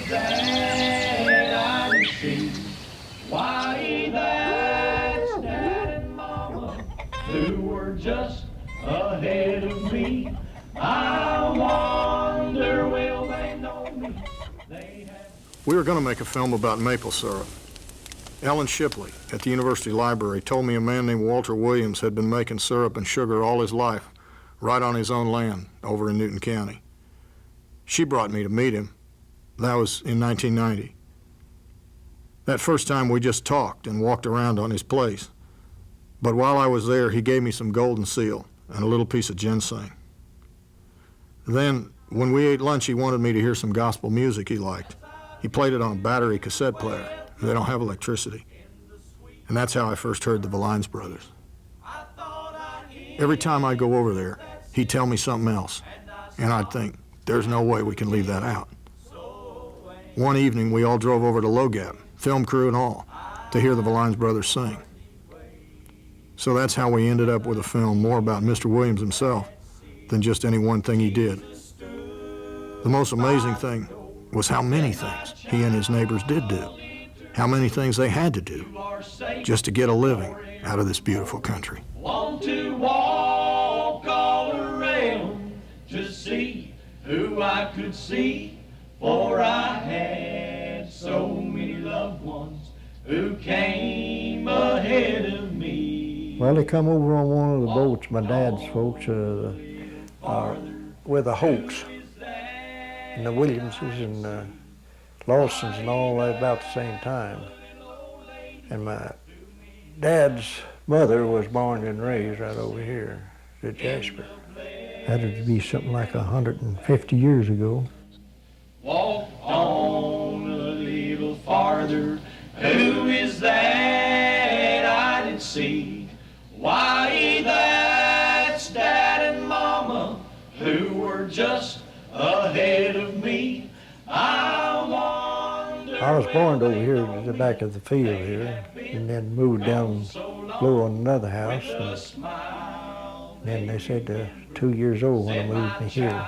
is that I didn't see? Why, that's Dad and Mama who were just ahead of me. I wonder, will they know me? We were going to make a film about maple syrup. Ellen Shipley at the University Library told me a man named Walter Williams had been making syrup and sugar all his life, right on his own land over in Newton County. She brought me to meet him. That was in 1990. That first time we just talked and walked around on his place. But while I was there, he gave me some golden seal and a little piece of ginseng. Then, when we ate lunch, he wanted me to hear some gospel music he liked. He played it on a battery cassette player. They don't have electricity. And that's how I first heard the Valines Brothers. Every time I'd go over there, he'd tell me something else, and I'd think, there's no way we can leave that out. One evening, we all drove over to Logap, film crew and all, to hear the Valines Brothers sing. So that's how we ended up with a film more about Mr. Williams himself than just any one thing he did. The most amazing thing was how many things he and his neighbors did do, how many things they had to do just to get a living out of this beautiful country. Want to walk all around to see who I could see, for I had so many loved ones who came ahead of me. Well, they come over on one of the boats, my dad's folks, with the Holts and the Williamses and Lawsons and all that about the same time. And my dad's mother was born and raised right over here at Jasper. That would be something like 150 years ago. Walk on a little farther, who is that I didn't see? Why, that's Dad and Mama who were just ahead of me. I was born over here at the back of the field here, and then moved down below on another house. And then they said 2 years old when they moved me here.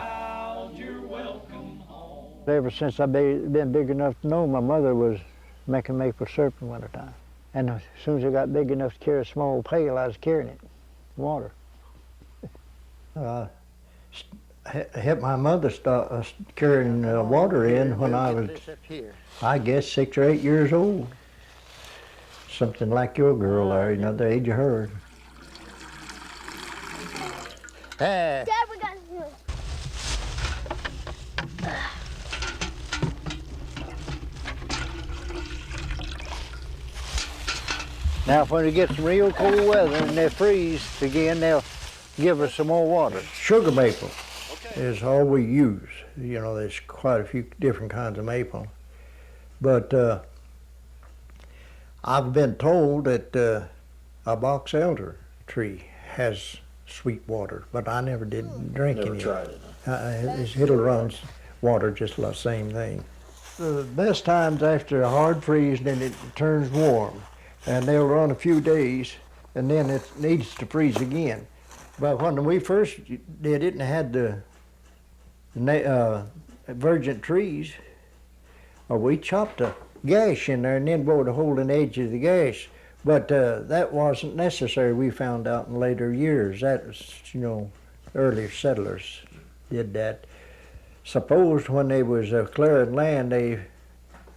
Ever since I've been big enough to know, my mother was making maple syrup in wintertime. And as soon as I got big enough to carry a small pail, I was carrying it, water. Helped my mother start carrying water in when I was, I guess, 6 or 8 years old. Something like your girl there, you know, the age of her. Dad, we got to do it. Now, when it gets real cold weather and they freeze again, they'll give us some more water. Sugar maple is all we use. You know, there's quite a few different kinds of maple. But I've been told that a box elder tree has sweet water, but I never did drink any. Never tried it. It'll run water just the same thing. The best times after a hard freeze, then it turns warm. And they'll run a few days, and then it needs to freeze again. But when we first did it and had the virgin trees, we chopped a gash in there and then bored a hole in the edge of the gash. But that wasn't necessary, we found out in later years. That was, you know, earlier settlers did that. Suppose when they was clearing land, they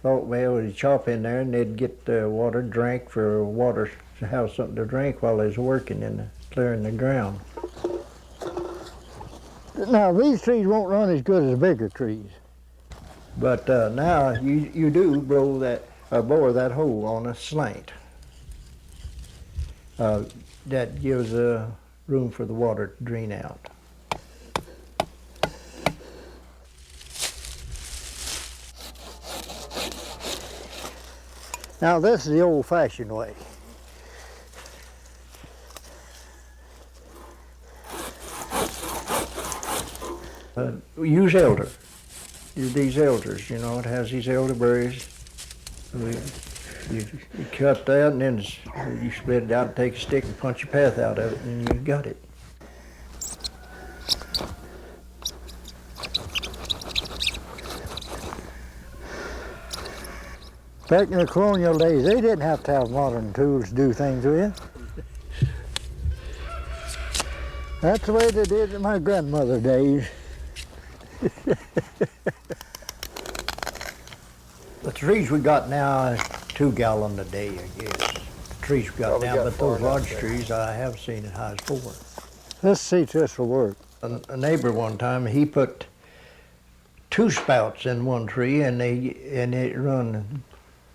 thought, well, they'd chop in there and they'd get water, drink for water, to have something to drink while they was working in clearing the ground. Now, these trees won't run as good as bigger trees. But now you do bore that hole on a slant. That gives room for the water to drain out. Now, this is the old-fashioned way. We use elder. Use these elders, you know, it has these elderberries. You cut that and then you split it out and take a stick and punch your path out of it and you got it. Back in the colonial days, they didn't have to have modern tools to do things with. That's the way they did in my grandmother's days. The trees we got now is 2 gallons a day, I guess. The trees we got now, but those large trees I have seen as high as 4. Let's see if this will work. A neighbor one time, he put 2 spouts in one tree, and it run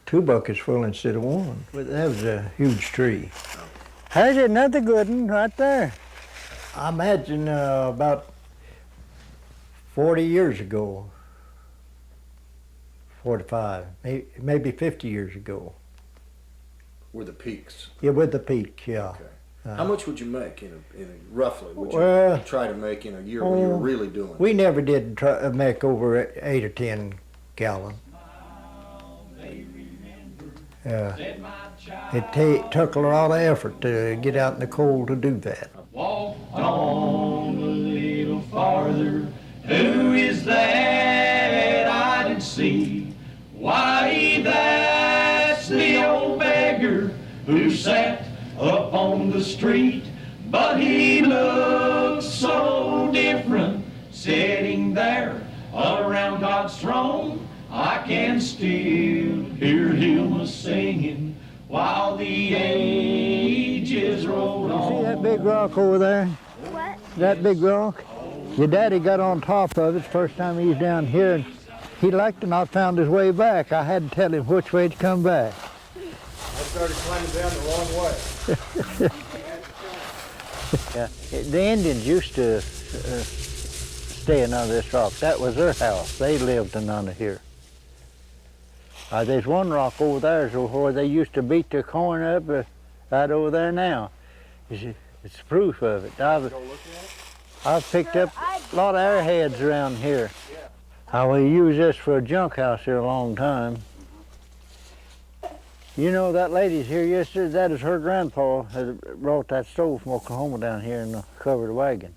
2 buckets full instead of 1. But that was a huge tree. There's another good one right there. I imagine about 40 years ago, 45, maybe 50 years ago. Were the peaks? Yeah, with the peak, yeah. Okay. How much would you make roughly? Would you try to make in a year when you were really doing it? We never did make over 8 or 10 gallons. It took a lot of effort to get out in the cold to do that. Walked on a little farther. Who is that I did see? Why, that's the old beggar who sat up on the street. But he looks so different sitting there around God's throne. I can still hear him a-singing while the ages roll on. You see that big rock over there? What? That big rock? Your daddy got on top of it the first time he was down here, and he liked to not found his way back. I had to tell him which way to come back. I started climbing down the wrong way. Yeah, the Indians used to stay under this rock. That was their house. They lived under here. There's one rock over there where they used to beat their corn up right over there now. It's proof of it. I've picked up a lot of airheads around here. I will use this for a junk house here a long time. You know, that lady's here yesterday, that is her grandpa that brought that stove from Oklahoma down here in the covered wagon.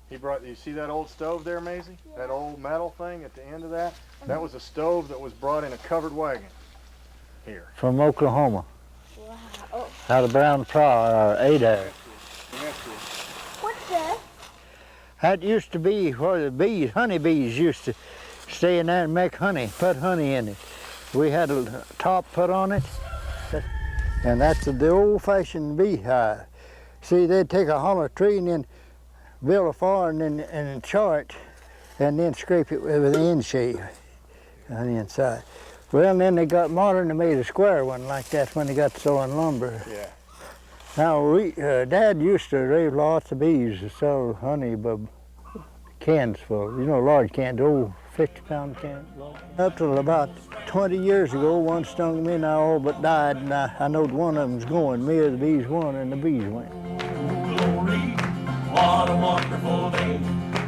He brought, you see that old stove there, Maisie? Yeah. That old metal thing at the end of that? That was a stove that was brought in a covered wagon here. From Oklahoma. Wow. Oh. Out of Brown or Adair. What's that? That used to be where the honeybees used to stay in there and make honey, put honey in it. We had a top put on it, and that's the old-fashioned beehive. See, they'd take a hollow tree and then build a fire and chart, and then scrape it with an end shave on the inside. Well, then they got modern and made a square one like that when they got sewing lumber. Yeah. Now, Dad used to raise lots of bees to sell honey by cans full, you know, large cans, old 50-pound cans. Up till about 20 years ago, one stung me and I all but died, and I knowed one of them's going. Me or the bees won, and the bees went. Glory, what a wonderful day.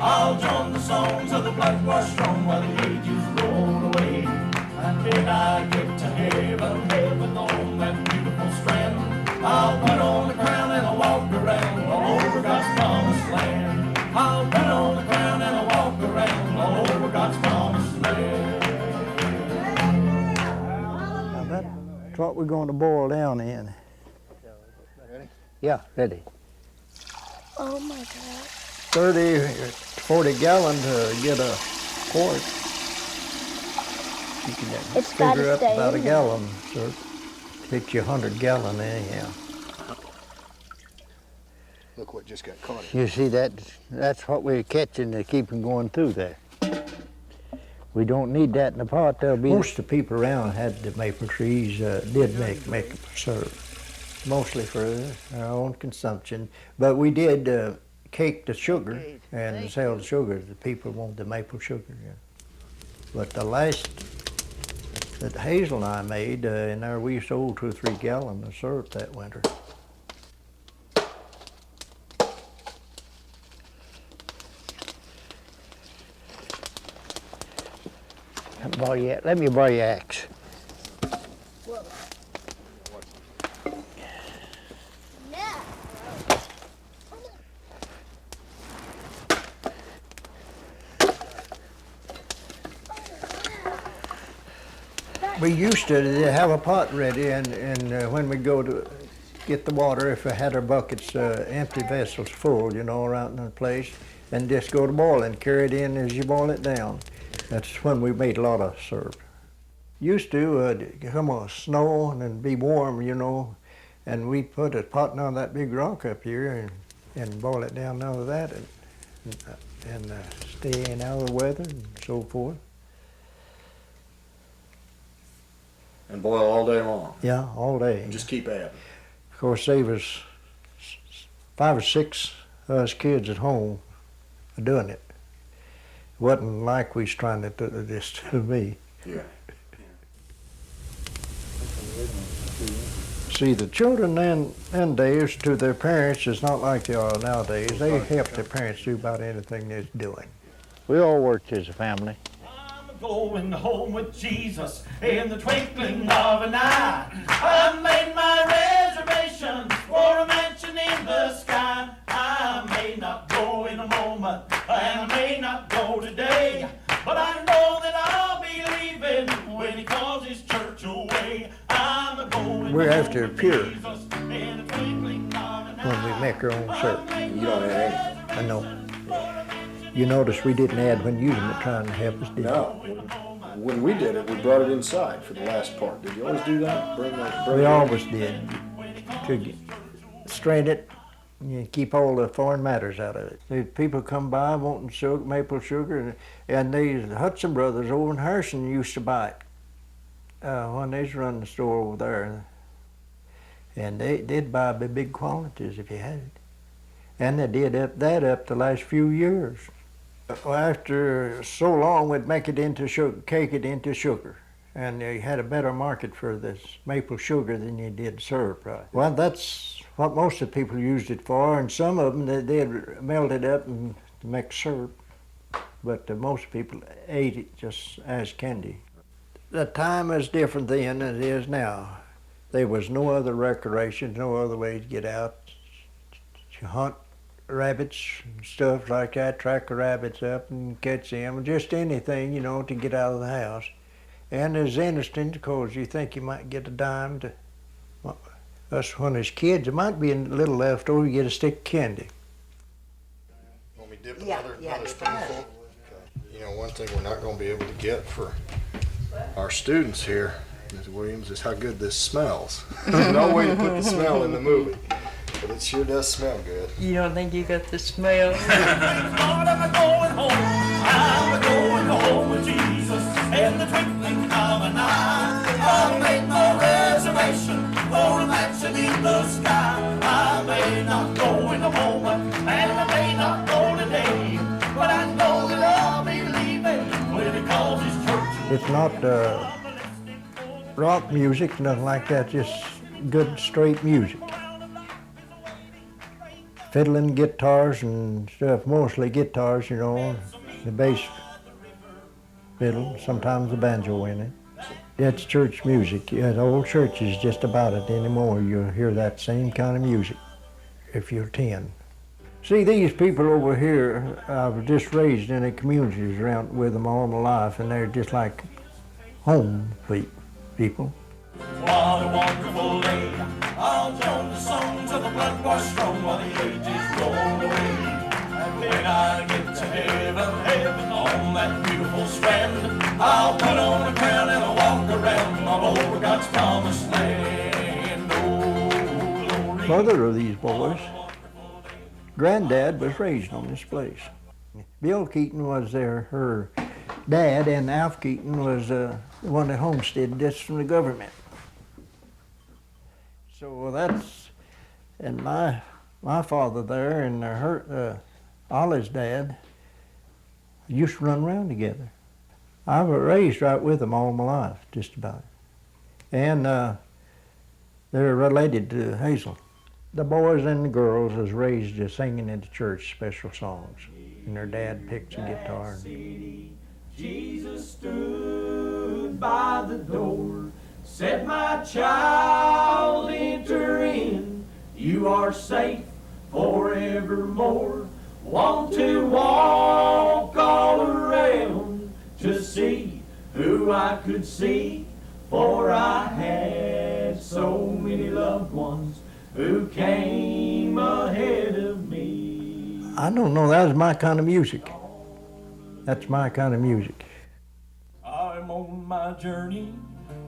I'll join the songs of the black-washed throne while the ages roll away. And when I get to heaven, heaven on that beautiful strand, I'll put on the crown and I'll walk around all over God's promised land. I'll put on the crown and I'll walk around all over God's promised land. Now that's what we're going to boil down in. Ready? Yeah, ready. Oh my God. 30, 40 gallons to get a quart. You can It's gotta figure up stay about a in there. gallon, so get you 100 gallon anyhow. Look what just got caught. You see, that's what we're catching to keep them going through there. We don't need that in the pot. Most of the people around had the maple trees, did make maple syrup, mostly for our own consumption. But we did cake the sugar and sell the sugar. The people want the maple sugar. Yeah. But the last that Hazel and I made, in there we sold 2 or 3 gallons of syrup that winter. Let me borrow your axe. We used to have a pot ready, and when we go to get the water, if we had our buckets, empty vessels full, you know, around the place, and just go to boil and carry it in as you boil it down. That's when we made a lot of syrup. Used to come on snow and then be warm, you know, and we'd put a pot on that big rock up here and boil it down out of that and stay in out of the weather and so forth. And boil all day long. Yeah, all day. And just keep adding. Of course, there was 5 or 6 of us kids at home doing it. It wasn't like we was trying to do this to me. Yeah. See, the children then days to their parents is not like they are nowadays. They help their parents do about anything they're doing. We all worked as a family. I'm going home with Jesus in the twinkling of an eye. I've made my reservations for a mansion in the sky. I may not go in a moment, and I may not go today, but I know that I'll be leaving when he calls his church away. I'm going We're after pure in the twinkling of an when we make our own syrup. You don't add any. I know. You notice we didn't add when using it, trying to help us, did No. When we did it, we brought it inside for the last part. Did you always do that? Bring we always did. To strain it, you keep all the foreign matters out of it. The people come by wanting sugar, maple sugar, and the Hudson brothers over in Harrison used to buy it when they was running the store over there. And they'd buy big quantities if you had it. And they did that up the last few years. Well, after so long, we'd make it into sugar, cake it into sugar. And you had a better market for this maple sugar than you did syrup, right? Well, that's what most of the people used it for, and some of them, they'd melt it up and make syrup. But most people ate it just as candy. The time is different then than it is now. There was no other recreation, no other way to get out. To hunt rabbits and stuff like that, track the rabbits up and catch them, just anything, you know, to get out of the house. And it's interesting because you think you might get a dime to us when as kids. There might be a little left over, you get a stick of candy. Want me to dip another spoonful? You know, one thing we're not going to be able to get for our students here, Ms. Williams, is how good this smells. There's no way to put the smell in the movie, but it sure does smell good. You don't think you got the smell? I'm going home. I'm going home with Jesus in the twinkling of an eye. I'll make my reservation for a mansion in the sky. I may not go in a moment, and I may not go today, but I know that I'll be leaving when he calls his church. It's not rock music, nothing like that, just good straight music. Fiddling guitars and stuff, mostly guitars, you know, the bass fiddle, sometimes the banjo in it. That's church music. Yeah, the old church is just about it anymore. You'll hear that same kind of music if you attend. See, these people over here, I was just raised in the communities around with them all my life, and they're just like home people. What a wonderful day. I'll join the songs of the blood-washed throne while the ages roll away. And when I get to heaven, on that beautiful strand, I'll put on a crown and I'll walk around all over God's promised land. Oh, glory. Mother of these boys, granddad was raised on this place. Bill Keaton was her dad, and Alf Keaton was the one that homesteaded this from the government. So that's, and my father there and Ollie's dad used to run around together. I was raised right with them all my life, just about. And they're related to Hazel. The boys and the girls was raised just singing in the church special songs, and their dad picked the guitar. Jesus stood by the door, said, "My child, enter in. You are safe forevermore. Want to walk all around to see who I could see, for I had so many loved ones who came ahead of me. I don't know, that was my kind of music. That's my kind of music. I'm on my journey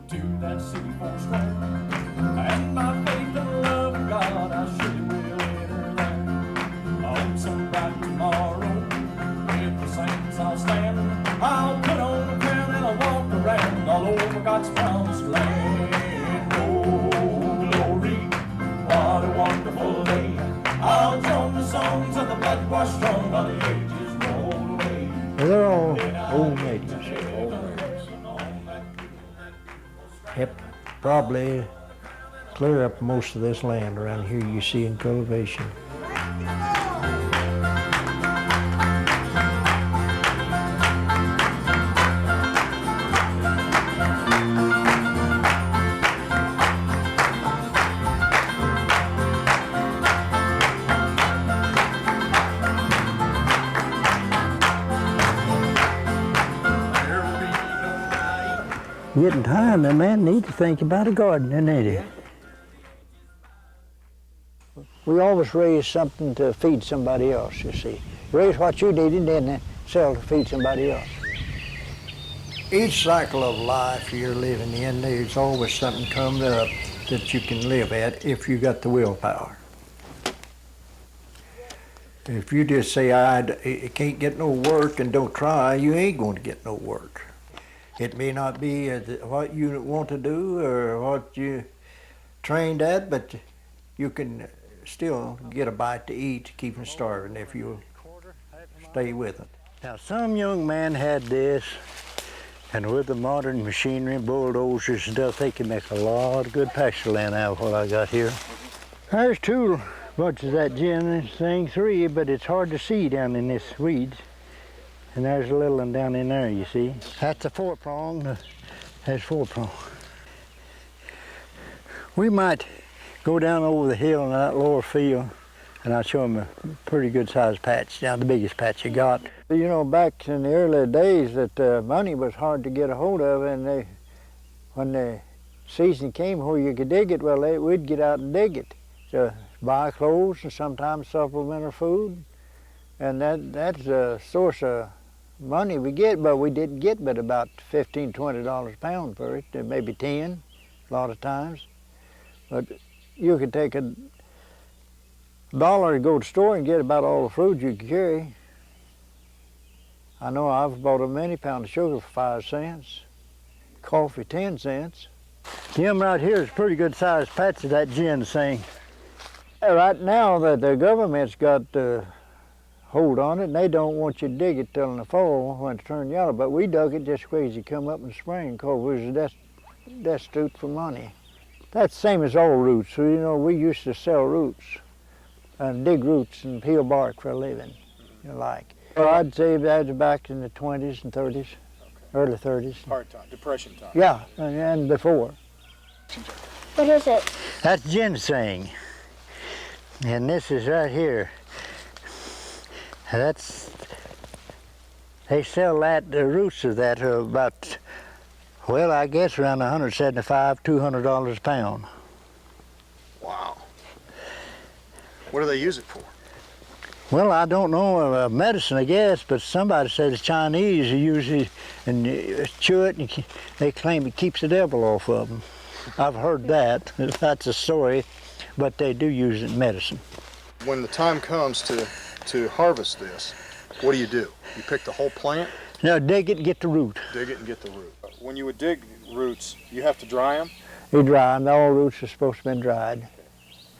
to that city for strength, and my faith and love of God I surely will enter there. On some bright tomorrow, with the saints I'll stand, I'll put on the crown and I'll walk around all over God's promised land. Oh, glory, what a wonderful day. I'll join the songs of the blood-washed throng while the ages roll away. They're all old natives. Yep, probably clear up most of this land around here you see in cultivation. Getting time, the man needs to think about a garden, doesn't he? We always raise something to feed somebody else, you see. Raise what you needed and then sell to feed somebody else. Each cycle of life you're living in, there's always something coming up that you can live at if you got the willpower. If you just say, I can't get no work and don't try, you ain't going to get no work. It may not be what you want to do or what you trained at, but you can still get a bite to eat to keep from starving if you stay with it. Now, some young man had this, and with the modern machinery, bulldozers and stuff, they can make a lot of good pasture land out of what I got here. There's two bunches of that gin thing, three, but it's hard to see down in this weeds. And there's a little one down in there, you see. That's a four-prong. That's four-prong. We might go down over the hill in that lower field, and I'll show them a pretty good-sized patch, down the biggest patch you got. You know, back in the early days that money was hard to get a hold of, and when the season came where you could dig it, well, we'd get out and dig it to buy clothes and sometimes supplemental food. And that's a source of money we get, but we didn't get but about $15, $20 a pound for it, maybe 10 a lot of times. But you could take $1 to go to the store and get about all the food you could carry. I know I've bought a many pound of sugar for 5 cents, coffee 10 cents. Them right here is a pretty good sized patch of that ginseng. Right now that the government's got hold on it, and they don't want you to dig it till in the fall when it turns yellow. But we dug it just as you come up in the spring because we was destitute for money. That's the same as all roots. So, you know, we used to sell roots and dig roots and peel bark for a living, you know, like. Well, I'd say that was back in the 20s and 30s, early 30s. Hard time, depression time. Yeah, and before. What is it? That's ginseng. And this is right here. They sell the roots of that about, well, I guess around $175, $200 a pound. Wow. What do they use it for? Well, I don't know, medicine, I guess, but somebody said the Chinese use it and chew it, and they claim it keeps the devil off of them. I've heard that. That's a story, but they do use it in medicine. When the time comes to harvest this, what do? You pick the whole plant? No, dig it and get the root. Dig it and get the root. When you would dig roots, you have to dry them? You dry them. All roots are supposed to be dried.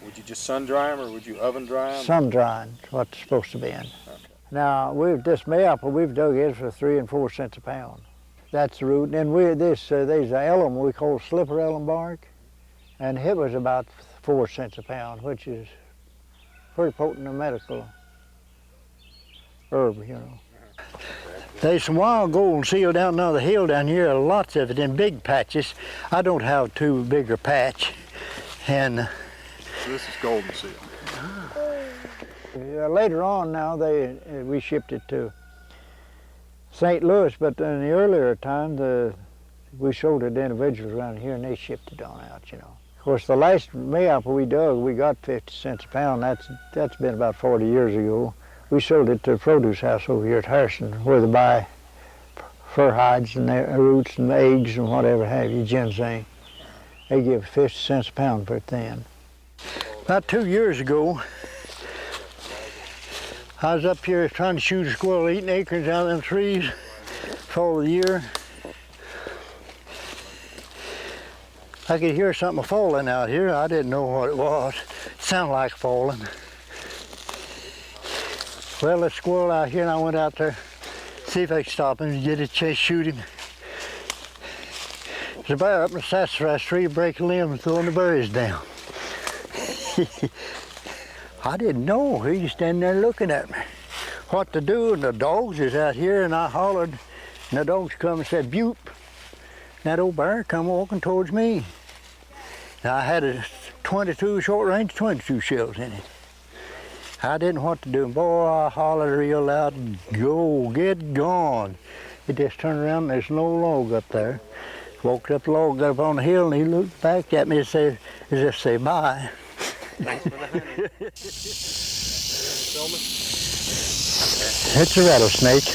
Would you just sun dry them or would you oven dry them? Sun drying is what it's supposed to be in. Okay. Now, this maple, we've dug it for 3 and 4 cents a pound. That's the root. And then there's an elm we call slipper elm bark, and it was about 4 cents a pound, which is pretty potent in medical herb, you know. There's some wild golden seal down another hill down here, lots of it in big patches. I don't have too big a patch. And so this is golden seal. Later on now, we shipped it to St. Louis, but in the earlier time, We sold it to individuals around here, and they shipped it on out, you know. Of course, the last mayapple we dug, we got 50 cents a pound. That's been about 40 years ago. We sold it to the produce house over here at Harrison, where they buy fur hides and their roots and eggs and whatever have you, ginseng. They give 50 cents a pound per thin. About 2 years ago, I was up here trying to shoot a squirrel eating acorns out of them trees, fall of the year. I could hear something falling out here. I didn't know what it was. It sounded like falling. Well, the squirrel out here, and I went out there, see if I could stop him and get a chance, shoot him. There's a bear up in the sassafras tree, break a limb and throwing the berries down. I didn't know. He was standing there looking at me. What to do, and the dogs is out here, and I hollered, and the dogs come and said, "Bupe." That old bear come walking towards me. Now, I had a 22 short range, 22 shells in it. I didn't know what to do. Boy, I hollered real loud, "Go, get gone." He just turned around and there's no log up there. Walked up the log, got up on the hill, and he looked back at me and said, as if to say bye. Thanks for the honey. It's a rattlesnake.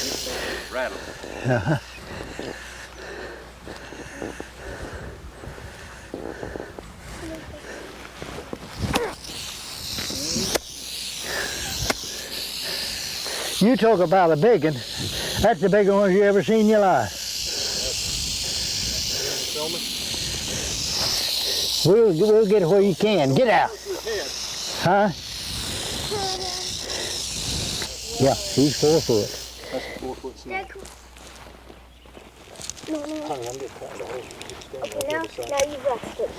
Rattle. Uh-huh. You talk about a big one. That's the biggest one you ever seen in your life. We'll get it where you can. Get out. Huh? Yeah, he's 4 foot. That's a 4 foot snake. No. Okay, now you've lost it.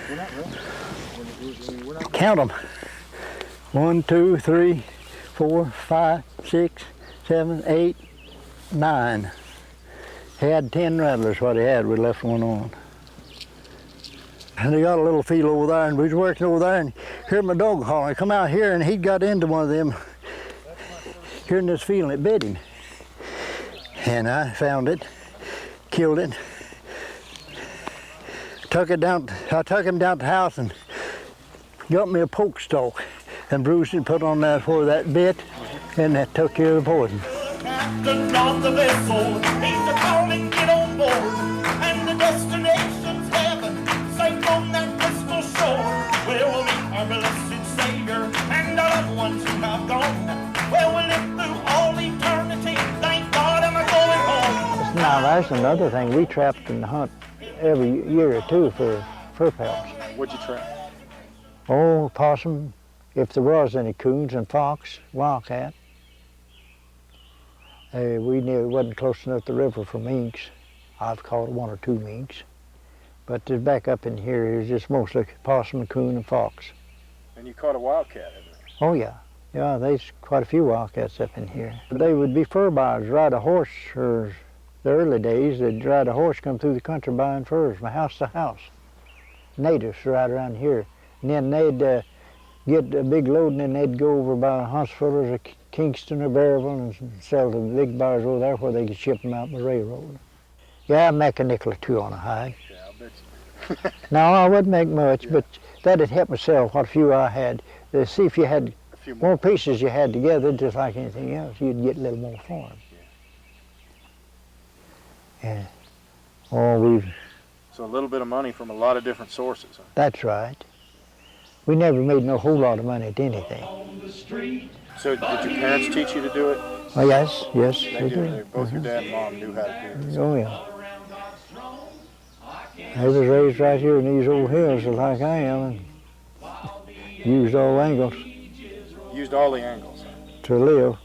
We're not running. Count them. 1, 2, 3, 4, 5, 6, 7, 8, 9. He had 10 rattlers, what he had. We left one on. And they got a little field over there, and we was working over there, and heard my dog hollering. Come out here, and he got into one of them here in this field, and it bit him. And I found it, killed it, took it down. I took him down to the house and got me a poke stalk and bruised it, put on that where that bit, and that took care of the poison. Captain of the vessel, he's a calling, get on board, and the destination's heaven, safe on that crystal shore, where we'll meet our blessed Savior and our loved ones who have gone, where we'll live through all eternity. Thank God I'm going home. Now that's another thing. We trapped and hunt every year or two for fur pelts. What'd you trap? Oh, possum, if there was any coons, and fox, wildcat. We knew it wasn't close enough to the river for minks. I've caught 1 or 2 minks. But back up in here, it was just mostly possum, coon, and fox. And you caught a wildcat in there. Oh yeah. Yeah, there's quite a few wildcats up in here. They would be fur buyers, ride a horse, or the early days, they'd ride a horse, come through the country buying furs from house to house. Natives right around here. And then they'd get a big load, and then they'd go over by Huntsville or Kingston or Bearville and sell to the big buyers over there where they could ship them out by railroad. Yeah, I'd make a nickel or 2 on a hide. Yeah, I bet you. No, I wouldn't make much, but that'd help me sell what few I had. To see if you had more pieces you had together, just like anything else, you'd get a little more for them. Yeah. Oh, So a little bit of money from a lot of different sources. Huh? that's right. We never made no whole lot of money at anything. So did your parents teach you to do it? Oh, yes, They did. Both your dad and mom knew how to do it. Oh, yeah. I was raised right here in these old hills like I am, and used all angles Used all the angles. to live.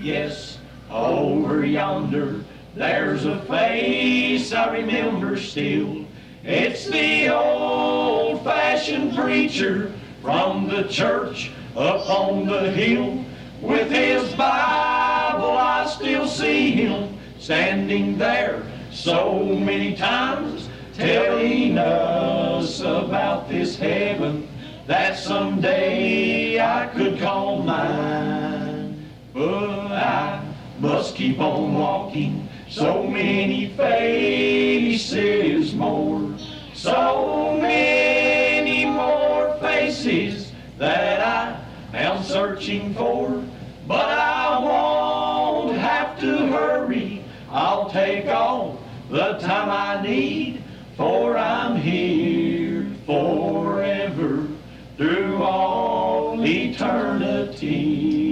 Yes, over yonder, there's a face I remember still. It's the old-fashioned preacher from the church up on the hill. With his Bible, I still see him standing there so many times, telling us about this heaven that someday I could call mine. But I must keep on walking so many faces more, so many more faces that I am searching for. But I won't have to hurry, I'll take all the time I need, for I'm here forever through all eternity.